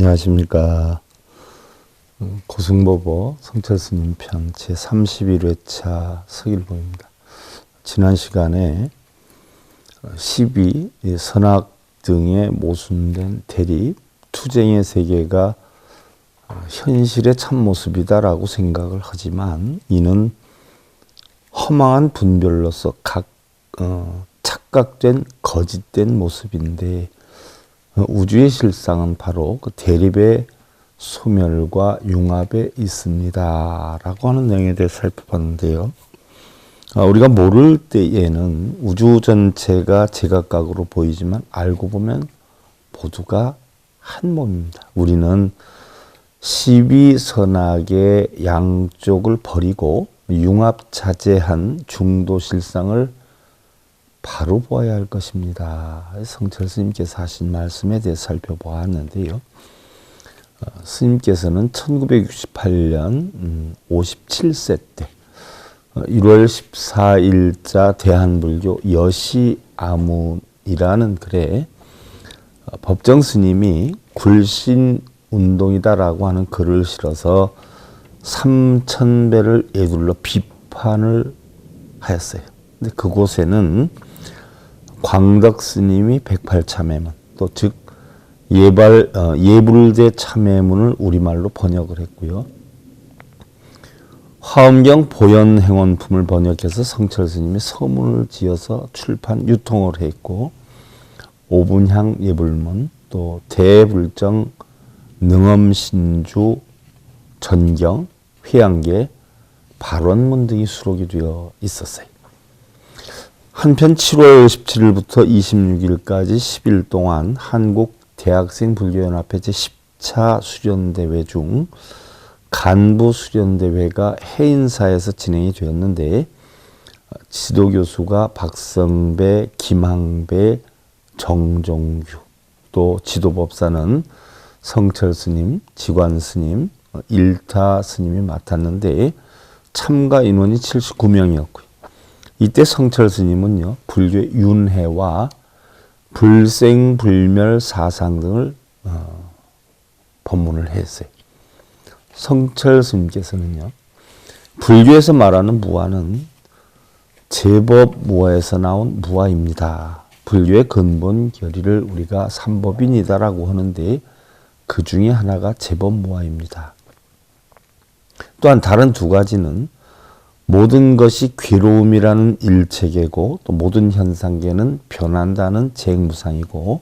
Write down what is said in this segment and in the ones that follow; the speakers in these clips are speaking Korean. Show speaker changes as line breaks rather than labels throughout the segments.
안녕하십니까. 고승보보 성철스님 편 제31회차 서길보입니다. 지난 시간에 시비, 선악 등에 모순된 대립, 투쟁의 세계가 현실의 참모습이다라고 생각을 하지만 이는 허망한 분별로서 착각된 거짓된 모습인데 우주의 실상은 바로 그 대립의 소멸과 융합에 있습니다 라고 하는 내용에 대해 살펴봤는데요. 우리가 모를 때에는 우주 전체가 제각각으로 보이지만 알고 보면 모두가 한 몸입니다. 우리는 시비선악의 양쪽을 버리고 융합자재한 중도 실상을 바로 보아야 할 것입니다. 성철 스님께서 하신 말씀에 대해 살펴보았는데요. 스님께서는 1968년 57세 때 1월 14일자 대한불교 여시아문이라는 글에 법정 스님이 굴신운동이다라고 하는 글을 실어서 3000배를 에둘러 비판을 하였어요. 근데 그곳에는 광덕 스님이 108참회문, 또 즉 예불대 참회문을 우리말로 번역을 했고요. 화엄경 보현행원품을 번역해서 성철 스님이 서문을 지어서 출판 유통을 했고, 오분향 예불문, 또 대불정 능엄신주 전경, 회양계, 발원문 등이 수록이 되어 있었어요. 한편 7월 17일부터 26일까지 10일 동안 한국 대학생 불교연합회 제10차 수련대회 중 간부 수련대회가 해인사에서 진행이 되었는데 지도교수가 박성배, 김항배, 정종규, 또 지도법사는 성철 스님, 지관 스님, 일타 스님이 맡았는데 참가 인원이 79명이었고요. 이때 성철 스님은요, 불교의 윤회와 불생불멸 사상 등을 법문을 했어요. 성철 스님께서는요, 불교에서 말하는 무아는 제법 무아에서 나온 무아입니다. 불교의 근본 결의를 우리가 삼법인이다라고 하는데 그 중에 하나가 제법 무아입니다. 또한 다른 두 가지는 모든 것이 괴로움이라는 일체계고 또 모든 현상계는 변한다는 재무상이고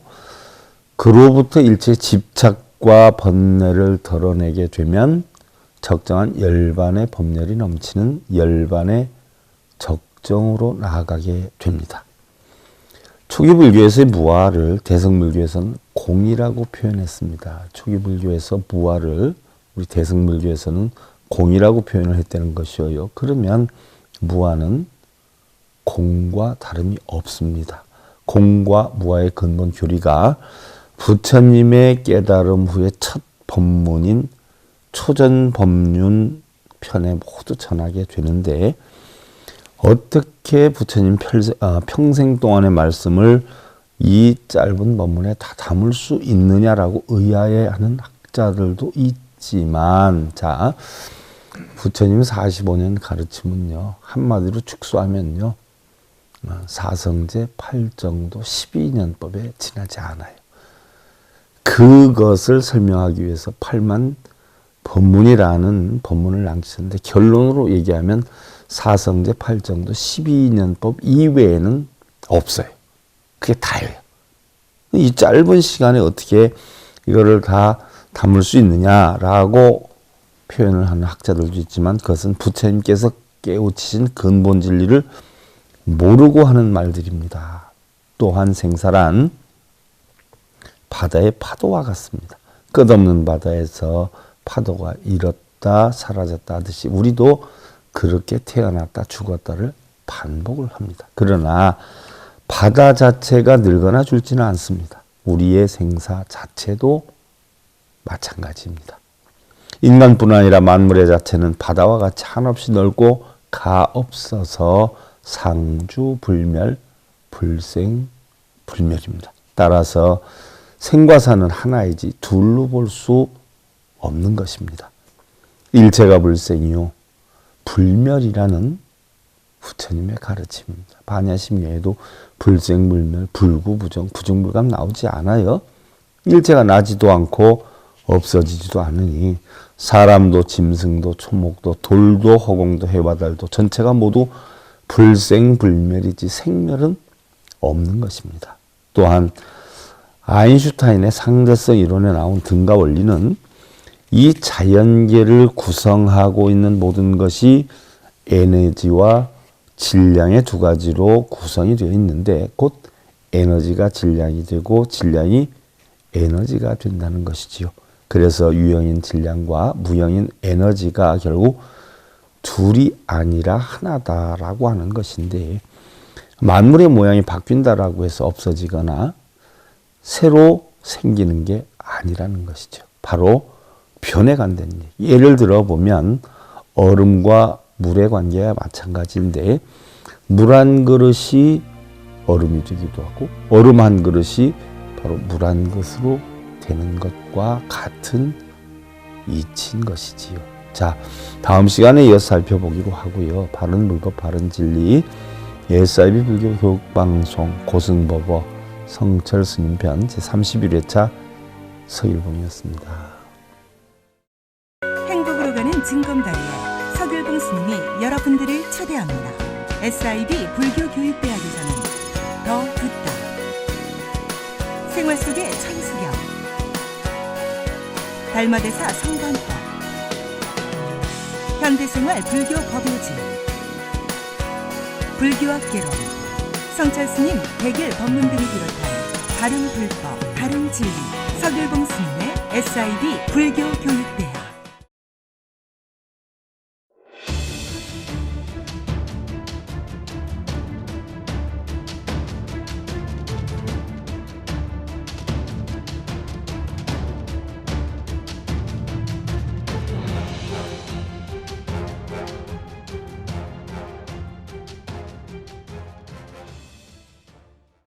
그로부터 일체 집착과 번뇌를 덜어내게 되면 적정한 열반의 법열이 넘치는 열반의 적정으로 나아가게 됩니다. 초기 불교에서의 무아를 대승불교에서는 공이라고 표현했습니다. 초기 불교에서 무아를 우리 대승불교에서는 공이라고 표현을 했다는 것이어요. 그러면 무아는 공과 다름이 없습니다. 공과 무아의 근본 교리가 부처님의 깨달음 후에 첫 법문인 초전법륜 편에 모두 전하게 되는데 어떻게 부처님 평생 동안의 말씀을 이 짧은 법문에 다 담을 수 있느냐라고 의아해하는 학자들도 있지만, 자, 부처님 45년 가르침은요, 한마디로 축소하면요, 사성제 8정도 12년법에 지나지 않아요. 그것을 설명하기 위해서 8만 법문이라는 법문을 남기셨는데 결론으로 얘기하면 사성제 8정도 12년법 이외에는 없어요. 그게 다예요. 이 짧은 시간에 어떻게 이거를 다 담을 수 있느냐라고 표현을 하는 학자들도 있지만 그것은 부처님께서 깨우치신 근본 진리를 모르고 하는 말들입니다. 또한 생사란 바다의 파도와 같습니다. 끝없는 바다에서 파도가 일었다 사라졌다 하듯이 우리도 그렇게 태어났다 죽었다를 반복을 합니다. 그러나 바다 자체가 늙거나 죽지는 않습니다. 우리의 생사 자체도 마찬가지입니다. 인간뿐 아니라 만물의 자체는 바다와 같이 한없이 넓고 가없어서 상주불멸, 불생불멸입니다. 따라서 생과 사는 하나이지 둘로 볼 수 없는 것입니다. 일체가 불생이요 불멸이라는 부처님의 가르침입니다. 반야심 외에도 불생불멸, 불구부정, 부정불감 나오지 않아요. 일체가 나지도 않고 없어지지도 않으니 사람도 짐승도 초목도 돌도 허공도 해와 달도 전체가 모두 불생불멸이지 생멸은 없는 것입니다. 또한 아인슈타인의 상대성 이론에 나온 등가 원리는 이 자연계를 구성하고 있는 모든 것이 에너지와 질량의 두 가지로 구성이 되어 있는데 곧 에너지가 질량이 되고 질량이 에너지가 된다는 것이지요. 그래서 유형인 질량과 무형인 에너지가 결국 둘이 아니라 하나다라고 하는 것인데 만물의 모양이 바뀐다라고 해서 없어지거나 새로 생기는 게 아니라는 것이죠. 바로 변해간다는 얘기. 예를 들어 보면 얼음과 물의 관계와 마찬가지인데 물 한 그릇이 얼음이 되기도 하고 얼음 한 그릇이 바로 물 한 그릇으로 되는 것과 같은 이치인 것이지요. 자, 다음 시간에 이어서 살펴보기로 하고요. 바른 물법 바른 진리 SIB 불교 교육방송 고승법어 성철 스님 편 제31회차 서일봉이었습니다.
행복으로 가는 징검다리에 서길봉 스님이 여러분들을 초대합니다. SIB 불교교육대학에서는 더 듣다, 생활 속의 천수경, 달마대사 성관법, 현대생활 불교 법요지, 불교학 개론, 성철 스님 백일 법문 등을 비롯한 바른 불법, 바른 진리, 서길봉 스님의 SIB 불교교육대